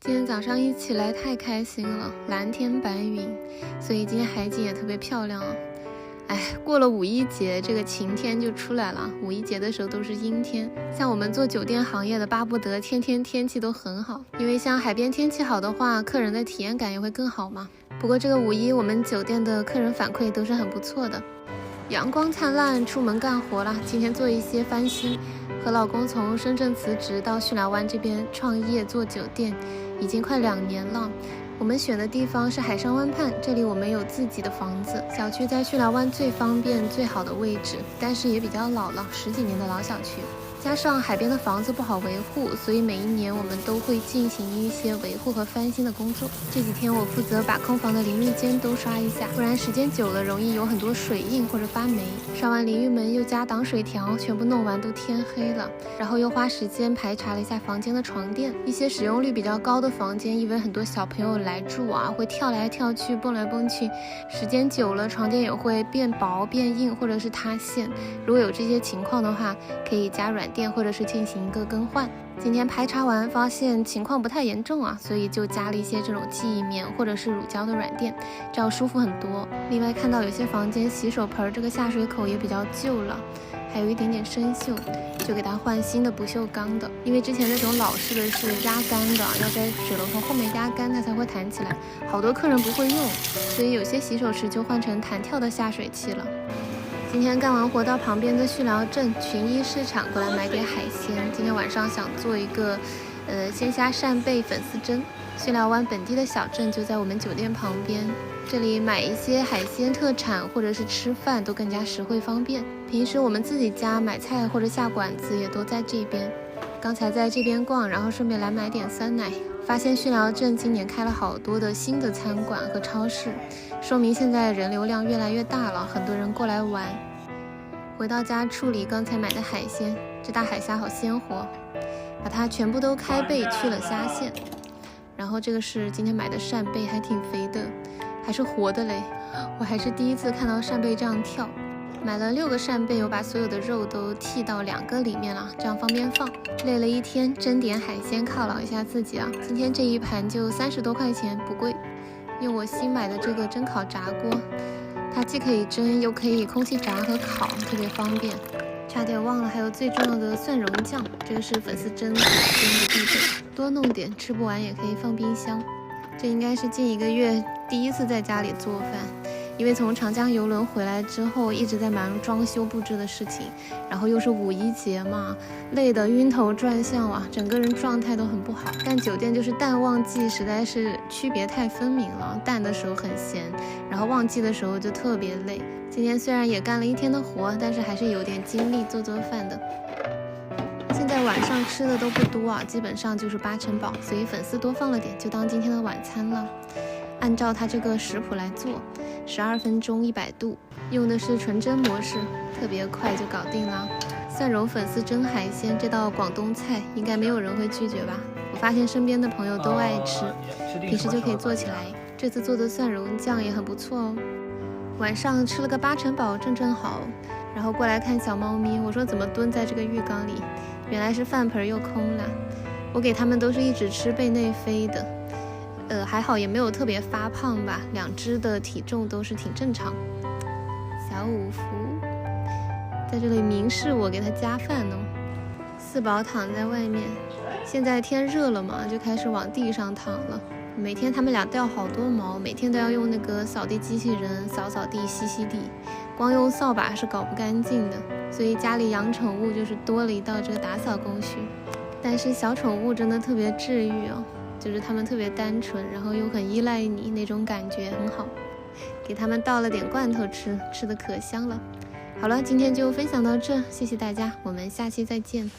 今天早上一起来太开心了，蓝天白云，所以今天海景也特别漂亮啊。过了五一节，这个晴天就出来了。五一节的时候都是阴天，像我们做酒店行业的，巴不得天天天气都很好，因为像海边天气好的话，客人的体验感也会更好嘛。不过这个五一我们酒店的客人反馈都是很不错的，阳光灿烂，出门干活了。今天做一些翻新，和老公从深圳辞职到巽寮湾这边创业做酒店，已经快2年了。我们选的地方是海上湾畔，这里我们有自己的房子，小区在巽寮湾最方便最好的位置，但是也比较老了，10几年的老小区，加上海边的房子不好维护，所以每一年我们都会进行一些维护和翻新的工作。这几天我负责把空房的淋浴间都刷一下，不然时间久了容易有很多水印或者发霉。刷完淋浴门又加挡水条，全部弄完都天黑了。然后又花时间排查了一下房间的床垫，一些使用率比较高的房间，因为很多小朋友来住啊，会跳来跳去蹦来蹦去，时间久了床垫也会变薄变硬或者是塌陷。如果有这些情况的话，可以加软垫或者是进行一个更换。今天排查完发现情况不太严重啊，所以就加了一些这种记忆棉或者是乳胶的软垫，这样舒服很多。另外看到有些房间洗手盆这个下水口也比较旧了，还有一点点生锈，就给它换新的不锈钢的，因为之前那种老式的是压干的，要在水龙头后面压干它才会弹起来，好多客人不会用，所以有些洗手池就换成弹跳的下水器了。今天干完活到旁边的巽寮镇群益市场过来买点海鲜，今天晚上想做一个鲜虾扇贝粉丝蒸。巽寮湾本地的小镇就在我们酒店旁边，这里买一些海鲜特产或者是吃饭都更加实惠方便。平时我们自己家买菜或者下馆子也都在这边。刚才在这边逛，然后顺便来买点酸奶，发现巽寮镇今年开了好多的新的餐馆和超市，说明现在人流量越来越大了，很多人过来玩。回到家处理刚才买的海鲜，这大海虾好鲜活，把它全部都开背去了虾线。然后这个是今天买的扇贝，还挺肥的，还是活的嘞，我还是第一次看到扇贝这样跳。买了6个扇贝，我把所有的肉都剔到2个里面了，这样方便放。累了一天，蒸点海鲜犒劳一下自己啊！今天这一盘就30多块钱，不贵。用我新买的这个蒸烤炸锅，它既可以蒸又可以空气炸和烤，特别方便。差点忘了，还有最重要的蒜蓉酱，这个是粉丝蒸的必备，多弄点，吃不完也可以放冰箱。这应该是近1个月第一次在家里做饭。因为从长江游轮回来之后一直在忙装修布置的事情，然后又是五一节嘛，累得晕头转向啊，整个人状态都很不好。干酒店就是淡旺季实在是区别太分明了，淡的时候很闲，然后旺季的时候就特别累。今天虽然也干了一天的活，但是还是有点精力做饭的。现在晚上吃的都不多啊，基本上就是8成饱，所以粉丝多放了点，就当今天的晚餐了。按照它这个食谱来做，12分钟100度，用的是纯蒸模式，特别快就搞定了。蒜蓉粉丝蒸海鲜这道广东菜应该没有人会拒绝吧？我发现身边的朋友都爱吃，平时就可以做起来。这次做的蒜蓉酱也很不错哦。晚上吃了个8成饱，正好，然后过来看小猫咪，我说怎么蹲在这个浴缸里，原来是饭盆又空了。我给它们都是一直吃贝内飞的。还好也没有特别发胖吧，2只的体重都是挺正常。小五福在这里明示我给它加饭哦。4宝躺在外面，现在天热了嘛，就开始往地上躺了。每天他们俩掉好多毛，每天都要用那个扫地机器人扫地吸地，光用扫把是搞不干净的，所以家里养宠物就是多了一道这个打扫工序。但是小宠物真的特别治愈哦，就是它们特别单纯，然后又很依赖你，那种感觉很好。给它们倒了点罐头吃，吃的可香了。好了，今天就分享到这，谢谢大家，我们下期再见。